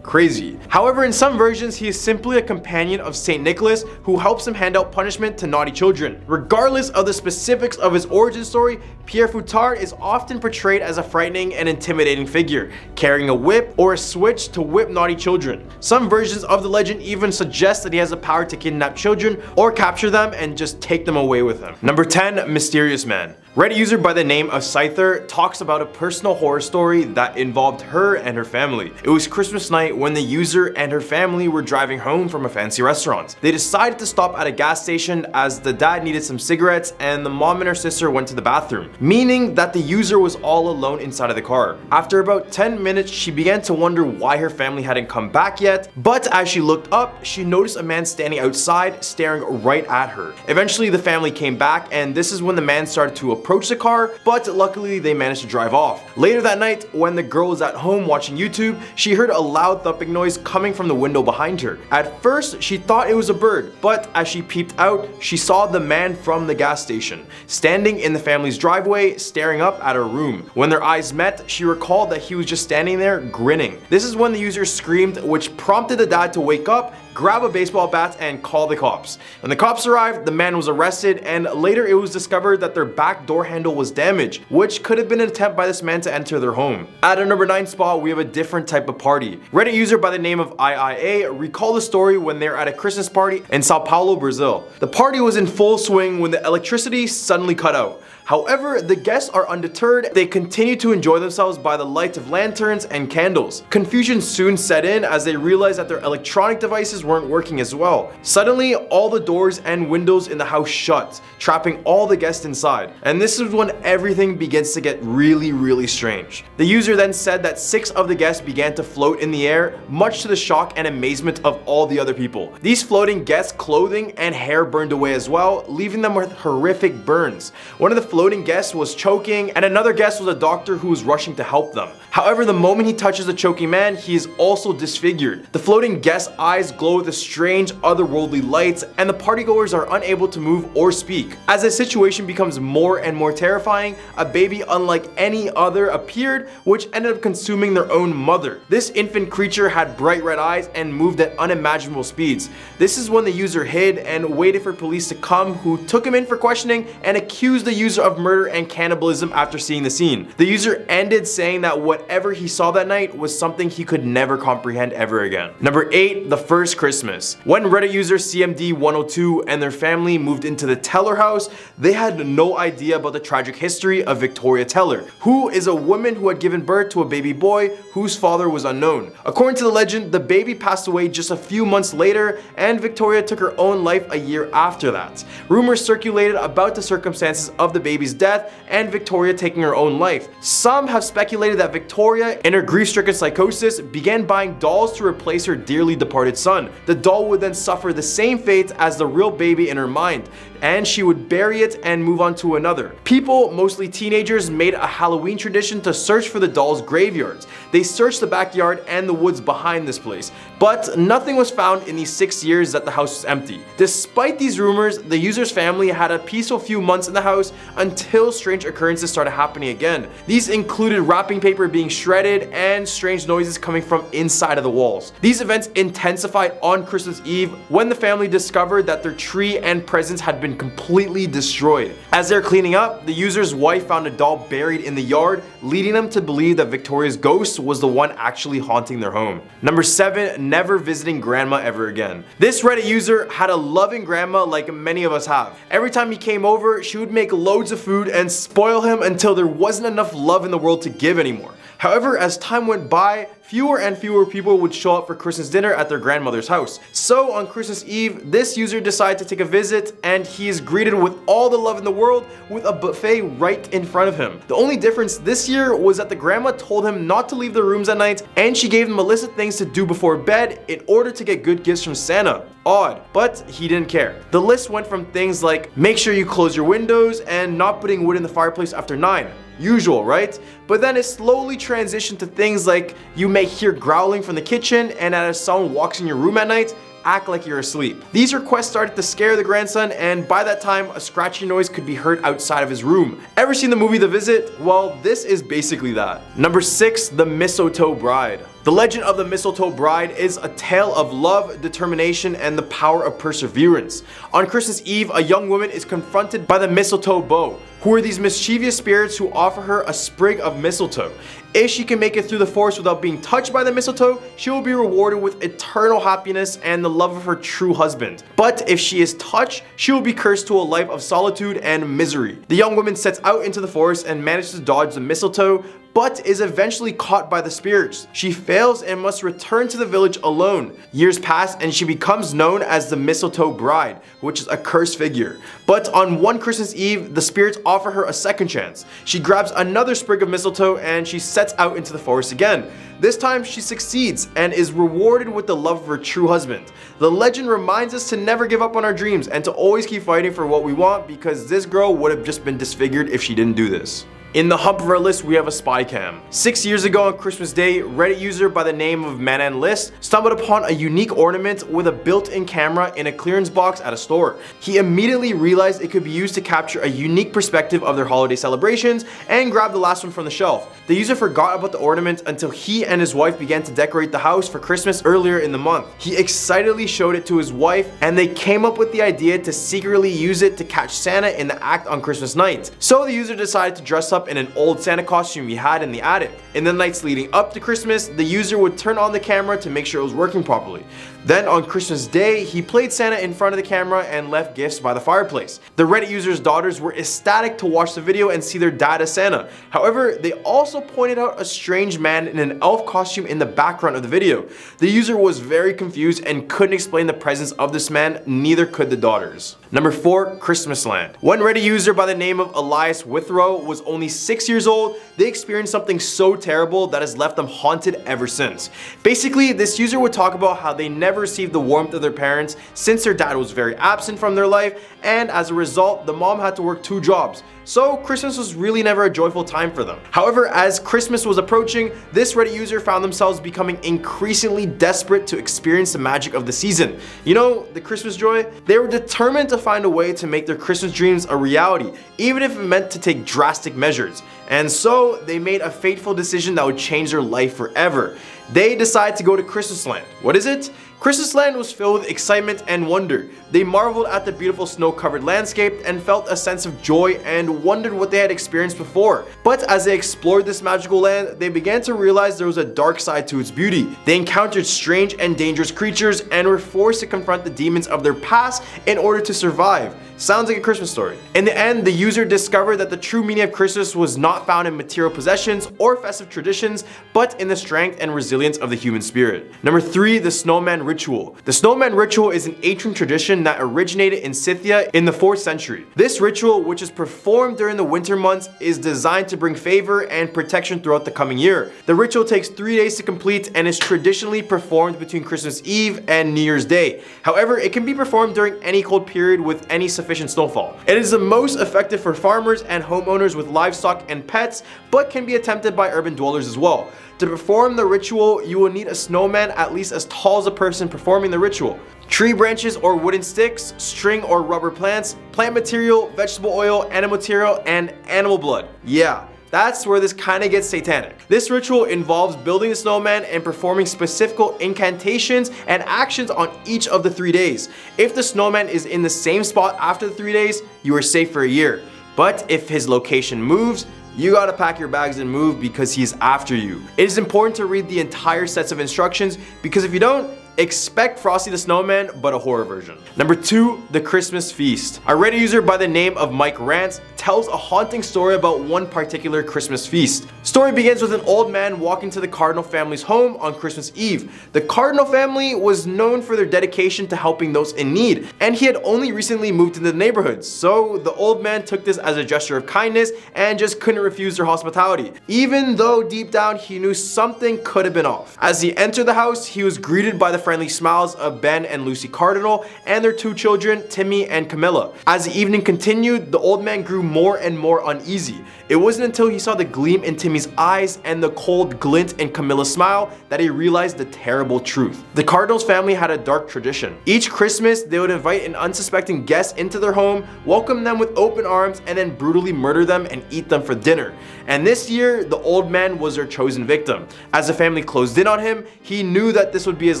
crazy. However, in some versions, he is simply a companion of Saint Nicholas who helps him hand out punishment to naughty children. Regardless of the specifics of his origin story, Pierre Fouettard is often portrayed as a frightening and intimidating figure, carrying a whip or a switch to whip naughty children. Some versions of the legend even suggest that he has the power to kidnap children or capture them and just take them away with him. Number 10, Mysterious Man. Reddit user by the name of Scyther talks about a personal horror story that involved her and her family. It was Christmas night when the user and her family were driving home from a fancy restaurant. They decided to stop at a gas station as the dad needed some cigarettes and the mom and her sister went to the bathroom, meaning that the user was all alone inside of the car. After about 10 minutes, she began to wonder why her family hadn't come back yet, but as she looked up, she noticed a man standing outside staring right at her. Eventually, the family came back, and this is when the man started to approach the car, but luckily they managed to drive off. Later that night, when the girl was at home watching YouTube, she heard a loud thumping noise coming from the window behind her. At first, she thought it was a bird, but as she peeped out, she saw the man from the gas station, standing in the family's driveway, staring up at her room. When their eyes met, she recalled that he was just standing there, grinning. This is when the user screamed, which prompted the dad to wake up, grab a baseball bat, and call the cops. When the cops arrived, the man was arrested, and later it was discovered that their back door handle was damaged, which could have been an attempt by this man to enter their home. At our number 9 spot, we have a different type of party. Reddit user by the name of IIA recalled the story when they're at a Christmas party in Sao Paulo, Brazil. The party was in full swing when the electricity suddenly cut out. However, the guests are undeterred. They continue to enjoy themselves by the light of lanterns and candles. Confusion soon set in as they realized that their electronic devices weren't working as well. Suddenly, all the doors and windows in the house shut, trapping all the guests inside. And this is when everything begins to get really strange. The user then said that 6 of the guests began to float in the air, much to the shock and amazement of all the other people. These floating guests' clothing and hair burned away as well, leaving them with horrific burns. One of the floating guest was choking, and another guest was a doctor who was rushing to help them. However, the moment he touches the choking man, he is also disfigured. The floating guest's eyes glow with a strange otherworldly light, and the partygoers are unable to move or speak. As the situation becomes more and more terrifying, a baby unlike any other appeared, which ended up consuming their own mother. This infant creature had bright red eyes and moved at unimaginable speeds. This is when the user hid and waited for police to come, who took him in for questioning and accused the user of murder and cannibalism after seeing the scene. The user ended saying that whatever he saw that night was something he could never comprehend ever again. Number 8, the first Christmas. When Reddit user CMD102 and their family moved into the Teller house, they had no idea about the tragic history of Victoria Teller, who is a woman who had given birth to a baby boy whose father was unknown. According to the legend, the baby passed away just a few months later, and Victoria took her own life a year after that. Rumors circulated about the circumstances of the baby's death and Victoria taking her own life. Some have speculated that Victoria, in her grief-stricken psychosis, began buying dolls to replace her dearly departed son. The doll would then suffer the same fate as the real baby in her mind, and she would bury it and move on to another. People, mostly teenagers, made a Halloween tradition to search for the doll's graveyards. They searched the backyard and the woods behind this place, but nothing was found in these 6 years that the house was empty. Despite these rumors, the user's family had a peaceful few months in the house until strange occurrences started happening again. These included wrapping paper being shredded and strange noises coming from inside of the walls. These events intensified on Christmas Eve when the family discovered that their tree and presents had been completely destroyed. As they're cleaning up, the user's wife found a doll buried in the yard, leading them to believe that Victoria's ghost was the one actually haunting their home. Number 7, never visiting grandma ever again. This Reddit user had a loving grandma like many of us have. Every time he came over, she would make loads of food and spoil him until there wasn't enough love in the world to give anymore. However, as time went by, fewer and fewer people would show up for Christmas dinner at their grandmother's house. So on Christmas Eve, this user decided to take a visit, and he is greeted with all the love in the world with a buffet right in front of him. The only difference this year was that the grandma told him not to leave the rooms at night, and she gave him a list of things to do before bed in order to get good gifts from Santa. Odd, but he didn't care. The list went from things like make sure you close your windows and not putting wood in the fireplace after 9. Usual, right? But then it slowly transitioned to things like you may hear growling from the kitchen, and as someone walks in your room at night, act like you're asleep. These requests started to scare the grandson, and by that time, a scratching noise could be heard outside of his room. Ever seen the movie The Visit? Well, this is basically that. Number 6, The Mistletoe Bride. The Legend of the Mistletoe Bride is a tale of love, determination, and the power of perseverance. On Christmas Eve, a young woman is confronted by the mistletoe bow, who are these mischievous spirits who offer her a sprig of mistletoe. If she can make it through the forest without being touched by the mistletoe, she will be rewarded with eternal happiness and the love of her true husband. But if she is touched, she will be cursed to a life of solitude and misery. The young woman sets out into the forest and manages to dodge the mistletoe, but is eventually caught by the spirits. She fails and must return to the village alone. Years pass and she becomes known as the Mistletoe Bride, which is a cursed figure. But on one Christmas Eve, the spirits offer her a second chance. She grabs another sprig of mistletoe and she sets out into the forest again. This time she succeeds and is rewarded with the love of her true husband. The legend reminds us to never give up on our dreams and to always keep fighting for what we want, because this girl would have just been disfigured if she didn't do this. In the hump of our list, we have a spy cam. 6 years ago on Christmas Day, Reddit user by the name of MananList stumbled upon a unique ornament with a built-in camera in a clearance box at a store. He immediately realized it could be used to capture a unique perspective of their holiday celebrations and grabbed the last one from the shelf. The user forgot about the ornament until he and his wife began to decorate the house for Christmas earlier in the month. He excitedly showed it to his wife, and they came up with the idea to secretly use it to catch Santa in the act on Christmas night. So the user decided to dress up in an old Santa costume he had in the attic. In the nights leading up to Christmas, the user would turn on the camera to make sure it was working properly. Then on Christmas Day, he played Santa in front of the camera and left gifts by the fireplace. The Reddit user's daughters were ecstatic to watch the video and see their dad as Santa. However, they also pointed out a strange man in an elf costume in the background of the video. The user was very confused and couldn't explain the presence of this man, neither could the daughters. Number 4, Christmasland. One Reddit user by the name of Elias Withrow was only 6 years old. They experienced something so terrible that has left them haunted ever since. Basically, this user would talk about how they never received the warmth of their parents since their dad was very absent from their life, and as a result, the mom had to work 2 jobs. So Christmas was really never a joyful time for them. However, as Christmas was approaching, this Reddit user found themselves becoming increasingly desperate to experience the magic of the season. You know, the Christmas joy? They were determined to find a way to make their Christmas dreams a reality, even if it meant to take drastic measures. And so they made a fateful decision that would change their life forever. They decided to go to Christmasland. What is it? Christmasland was filled with excitement and wonder. They marveled at the beautiful snow-covered landscape and felt a sense of joy and wondered what they had experienced before. But as they explored this magical land, they began to realize there was a dark side to its beauty. They encountered strange and dangerous creatures and were forced to confront the demons of their past in order to survive. Sounds like a Christmas story. In the end, the user discovered that the true meaning of Christmas was not found in material possessions or festive traditions, but in the strength and resilience of the human spirit. Number 3, the snowman ritual. The snowman ritual is an ancient tradition that originated in Scythia in the 4th century. This ritual, which is performed during the winter months, is designed to bring favor and protection throughout the coming year. The ritual takes 3 days to complete and is traditionally performed between Christmas Eve and New Year's Day. However, it can be performed during any cold period with any sufficient snowfall. It is the most effective for farmers and homeowners with livestock and pets, but can be attempted by urban dwellers as well. To perform the ritual, you will need a snowman at least as tall as the person performing the ritual. Tree branches or wooden sticks, string or rubber plants, plant material, vegetable oil, animal material, and animal blood. Yeah. That's where this kind of gets satanic. This ritual involves building the snowman and performing specific incantations and actions on each of the 3 days. If the snowman is in the same spot after the 3 days, you are safe for a year. But if his location moves, you gotta pack your bags and move because he's after you. It is important to read the entire sets of instructions, because if you don't, Expect Frosty the Snowman, but a horror version. Number 2, The Christmas Feast. A Reddit user by the name of Mike Rance tells a haunting story about one particular Christmas feast. Story begins with an old man walking to the Cardinal family's home on Christmas Eve. The Cardinal family was known for their dedication to helping those in need, and he had only recently moved into the neighborhood, so the old man took this as a gesture of kindness and just couldn't refuse their hospitality, even though deep down he knew something could have been off. As he entered the house, he was greeted by the friendly smiles of Ben and Lucy Cardinal and their 2 children, Timmy and Camilla. As the evening continued, the old man grew more and more uneasy. It wasn't until he saw the gleam in Timmy's eyes and the cold glint in Camilla's smile that he realized the terrible truth. The Cardinals family had a dark tradition. Each Christmas, they would invite an unsuspecting guest into their home, welcome them with open arms, and then brutally murder them and eat them for dinner. And this year, the old man was their chosen victim. As the family closed in on him, he knew that this would be his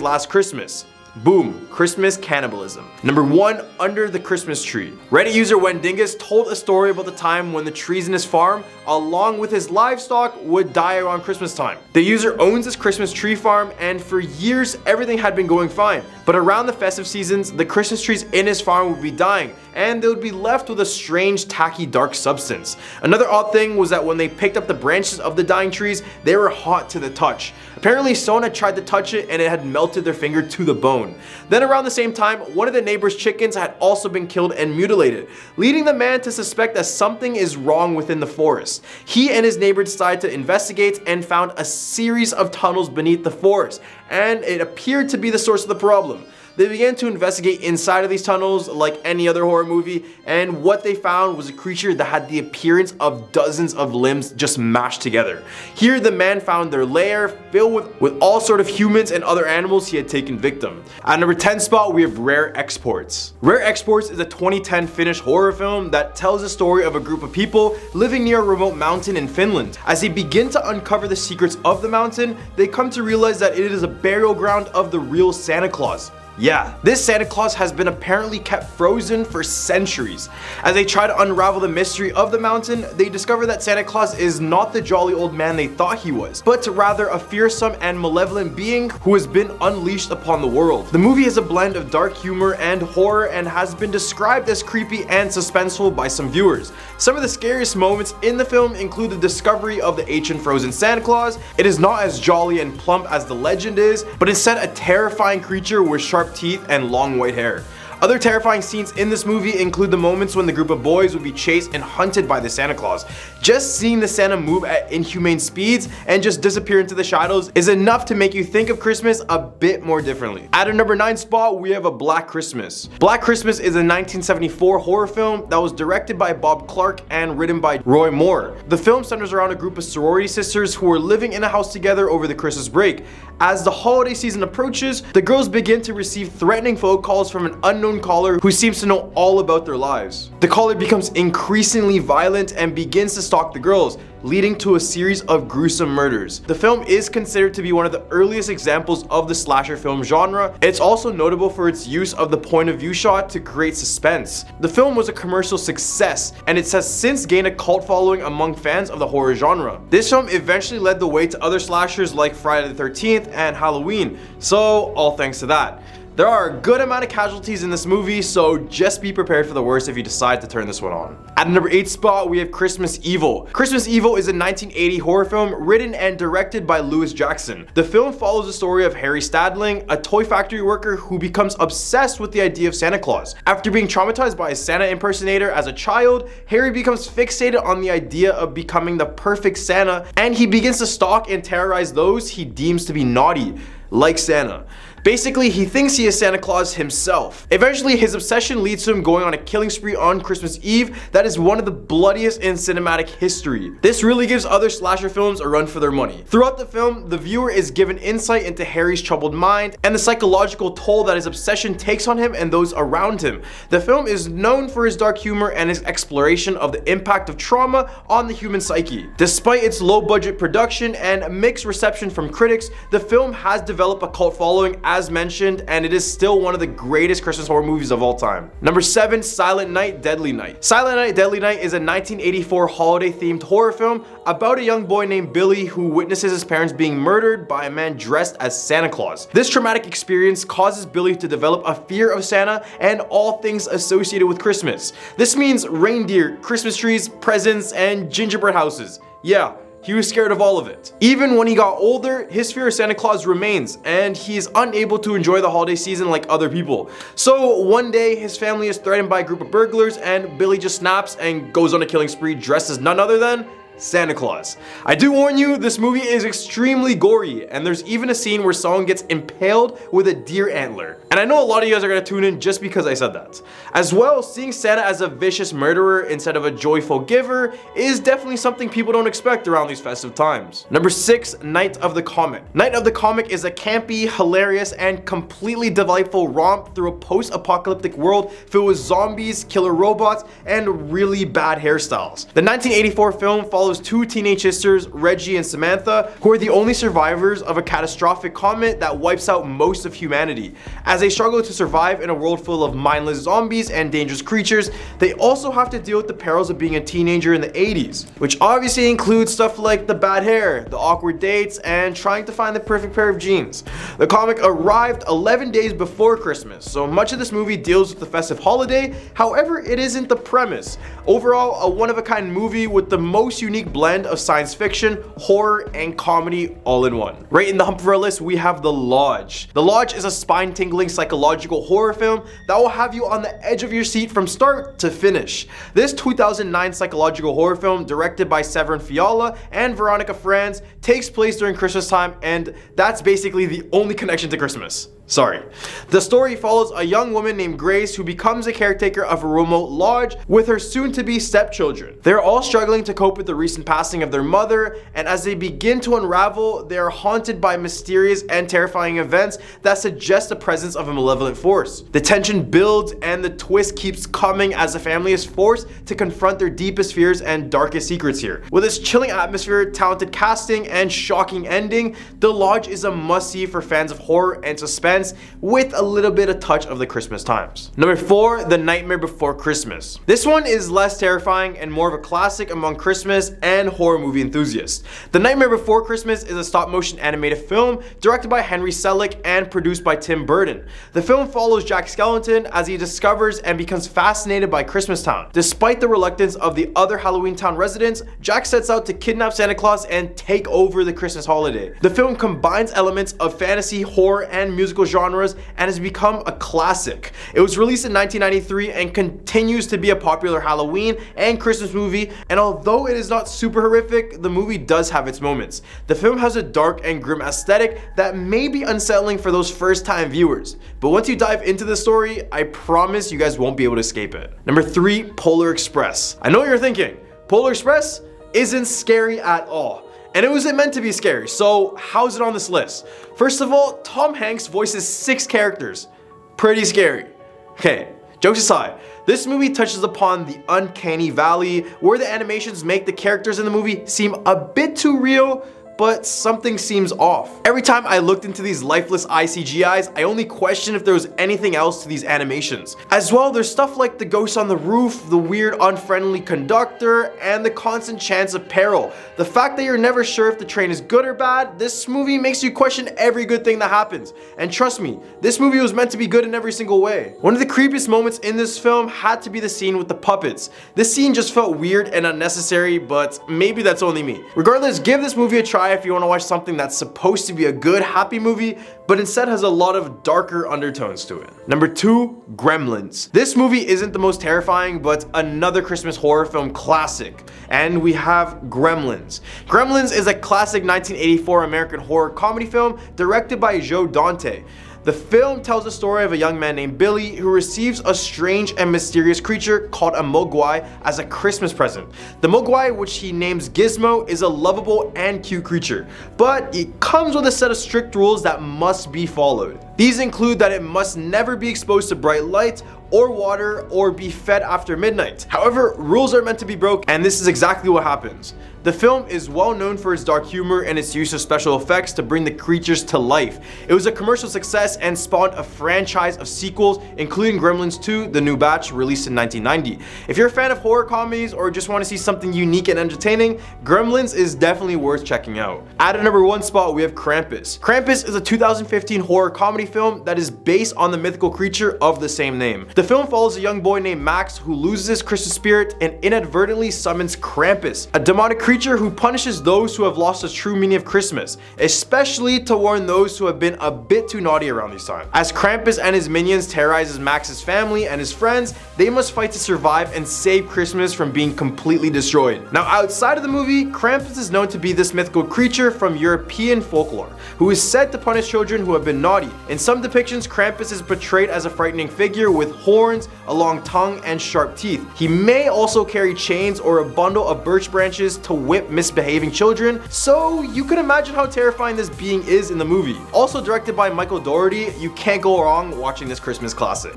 last Christmas. Boom, Christmas cannibalism. Number 1, Under the Christmas Tree. Reddit user Wendingus told a story about the time when the trees in his farm, along with his livestock, would die around Christmas time. The user owns this Christmas tree farm, and for years everything had been going fine. But around the festive seasons, the Christmas trees in his farm would be dying, and they would be left with a strange, tacky, dark substance. Another odd thing was that when they picked up the branches of the dying trees, they were hot to the touch. Apparently someone had tried to touch it and it had melted their finger to the bone. Then around the same time, one of the neighbor's chickens had also been killed and mutilated, leading the man to suspect that something is wrong within the forest. He and his neighbor decided to investigate and found a series of tunnels beneath the forest, and it appeared to be the source of the problem. They began to investigate inside of these tunnels like any other horror movie, and what they found was a creature that had the appearance of dozens of limbs just mashed together. Here the man found their lair filled with all sort of humans and other animals he had taken victim. At number 10 spot, we have Rare Exports. Rare Exports is a 2010 Finnish horror film that tells the story of a group of people living near a remote mountain in Finland. As they begin to uncover the secrets of the mountain, they come to realize that it is a burial ground of the real Santa Claus. Yeah, this Santa Claus has been apparently kept frozen for centuries. As they try to unravel the mystery of the mountain, they discover that Santa Claus is not the jolly old man they thought he was, but rather a fearsome and malevolent being who has been unleashed upon the world. The movie is a blend of dark humor and horror and has been described as creepy and suspenseful by some viewers. Some of the scariest moments in the film include the discovery of the ancient frozen Santa Claus. It is not as jolly and plump as the legend is, but instead a terrifying creature with sharp teeth and long white hair. Other terrifying scenes in this movie include the moments when the group of boys would be chased and hunted by the Santa Claus. Just seeing the Santa move at inhumane speeds and just disappear into the shadows is enough to make you think of Christmas a bit more differently. At a number 9 spot, we have A Black Christmas. Black Christmas is a 1974 horror film that was directed by Bob Clark and written by Roy Moore. The film centers around a group of sorority sisters who are living in a house together over the Christmas break. As the holiday season approaches, the girls begin to receive threatening phone calls from an unknown caller who seems to know all about their lives. The caller becomes increasingly violent and begins to stalk the girls, leading to a series of gruesome murders. The film is considered to be one of the earliest examples of the slasher film genre. It's also notable for its use of the point of view shot to create suspense. The film was a commercial success, and it has since gained a cult following among fans of the horror genre. This film eventually led the way to other slashers like Friday the 13th and Halloween, so all thanks to that. There are a good amount of casualties in this movie, so just be prepared for the worst if you decide to turn this one on. At number 8 spot, we have Christmas Evil. Christmas Evil is a 1980 horror film written and directed by Lewis Jackson. The film follows the story of Harry Stadling, a toy factory worker who becomes obsessed with the idea of Santa Claus. After being traumatized by a Santa impersonator as a child, Harry becomes fixated on the idea of becoming the perfect Santa, and he begins to stalk and terrorize those he deems to be naughty, like Santa. Basically, he thinks he is Santa Claus himself. Eventually, his obsession leads to him going on a killing spree on Christmas Eve that is one of the bloodiest in cinematic history. This really gives other slasher films a run for their money. Throughout the film, the viewer is given insight into Harry's troubled mind and the psychological toll that his obsession takes on him and those around him. The film is known for his dark humor and his exploration of the impact of trauma on the human psyche. Despite its low-budget production and mixed reception from critics, the film has developed a cult following as mentioned, and it is still one of the greatest Christmas horror movies of all time. Number 7, Silent Night, Deadly Night. Silent Night, Deadly Night is a 1984 holiday-themed horror film about a young boy named Billy who witnesses his parents being murdered by a man dressed as Santa Claus. This traumatic experience causes Billy to develop a fear of Santa and all things associated with Christmas. This means reindeer, Christmas trees, presents, and gingerbread houses. Yeah, he was scared of all of it. Even when he got older, his fear of Santa Claus remains, and he is unable to enjoy the holiday season like other people. So one day, his family is threatened by a group of burglars, and Billy just snaps and goes on a killing spree dressed as none other than Santa Claus. I do warn you, this movie is extremely gory, and there's even a scene where someone gets impaled with a deer antler. And I know a lot of you guys are gonna tune in just because I said that. As well, seeing Santa as a vicious murderer instead of a joyful giver is definitely something people don't expect around these festive times. Number 6, Night of the Comet. Night of the Comet is a campy, hilarious, and completely delightful romp through a post-apocalyptic world filled with zombies, killer robots, and really bad hairstyles. The 1984 film follows two teenage sisters, Reggie and Samantha, who are the only survivors of a catastrophic comet that wipes out most of humanity. As they struggle to survive in a world full of mindless zombies and dangerous creatures, they also have to deal with the perils of being a teenager in the 80s, which obviously includes stuff like the bad hair, the awkward dates, and trying to find the perfect pair of jeans. The comic arrived 11 days before Christmas, so much of this movie deals with the festive holiday. However, it isn't the premise. Overall, a one-of-a-kind movie with the most unique blend of science fiction, horror, and comedy all in one. Right in the hump of our list, we have The Lodge. The Lodge is a spine-tingling psychological horror film that will have you on the edge of your seat from start to finish. This 2009 psychological horror film, directed by Severin Fiala and Veronica Franz, takes place during Christmas time, and that's basically the only connection to Christmas. Sorry. The story follows a young woman named Grace who becomes a caretaker of a remote lodge with her soon-to-be stepchildren. They're all struggling to cope with the recent passing of their mother, and as they begin to unravel, they are haunted by mysterious and terrifying events that suggest the presence of a malevolent force. The tension builds and the twist keeps coming as the family is forced to confront their deepest fears and darkest secrets here. With its chilling atmosphere, talented casting, and shocking ending, The Lodge is a must-see for fans of horror and suspense, with a little bit of touch of the Christmas times. Number 4, The Nightmare Before Christmas. This one is less terrifying and more of a classic among Christmas and horror movie enthusiasts. The Nightmare Before Christmas is a stop-motion animated film directed by Henry Selick and produced by Tim Burton. The film follows Jack Skellington as he discovers and becomes fascinated by Christmastown. Despite the reluctance of the other Halloween Town residents, Jack sets out to kidnap Santa Claus and take over the Christmas holiday. The film combines elements of fantasy, horror, and musical genres and has become a classic. It was released in 1993 and continues to be a popular Halloween and Christmas movie, and although it is not super horrific, the movie does have its moments. The film has a dark and grim aesthetic that may be unsettling for those first-time viewers, but once you dive into the story, I promise you guys won't be able to escape it. Number 3, Polar Express. I know what you're thinking, Polar Express isn't scary at all. And it wasn't meant to be scary, so how's it on this list? First of all, Tom Hanks voices 6 characters. Pretty scary. Okay, jokes aside, this movie touches upon the uncanny valley where the animations make the characters in the movie seem a bit too real, but something seems off. Every time I looked into these lifeless ICGIs, I only questioned if there was anything else to these animations. As well, there's stuff like the ghost on the roof, the weird unfriendly conductor, and the constant chance of peril. The fact that you're never sure if the train is good or bad, this movie makes you question every good thing that happens. And trust me, this movie was meant to be good in every single way. One of the creepiest moments in this film had to be the scene with the puppets. This scene just felt weird and unnecessary, but maybe that's only me. Regardless, give this movie a try if you want to watch something that's supposed to be a good, happy movie, but instead has a lot of darker undertones to it. Number 2, Gremlins. This movie isn't the most terrifying, but another Christmas horror film classic. And we have Gremlins. Gremlins is a classic 1984 American horror comedy film directed by Joe Dante. The film tells the story of a young man named Billy who receives a strange and mysterious creature called a mogwai as a Christmas present. The mogwai, which he names Gizmo, is a lovable and cute creature, but it comes with a set of strict rules that must be followed. These include that it must never be exposed to bright light or water or be fed after midnight. However, rules are meant to be broken, and this is exactly what happens. The film is well known for its dark humor and its use of special effects to bring the creatures to life. It was a commercial success and spawned a franchise of sequels, including Gremlins 2, The New Batch, released in 1990. If you're a fan of horror comedies or just want to see something unique and entertaining, Gremlins is definitely worth checking out. At a number 1 spot, we have Krampus. Krampus is a 2015 horror comedy film that is based on the mythical creature of the same name. The film follows a young boy named Max who loses his Christmas spirit and inadvertently summons Krampus, a demonic creature who punishes those who have lost the true meaning of Christmas, especially to warn those who have been a bit too naughty around these times. As Krampus and his minions terrorizes Max's family and his friends, they must fight to survive and save Christmas from being completely destroyed. Now, outside of the movie, Krampus is known to be this mythical creature from European folklore, who is said to punish children who have been naughty. In some depictions, Krampus is portrayed as a frightening figure with horns, a long tongue, and sharp teeth. He may also carry chains or a bundle of birch branches to whip misbehaving children, so you can imagine how terrifying this being is in the movie. Also directed by Michael Dougherty, you can't go wrong watching this Christmas classic.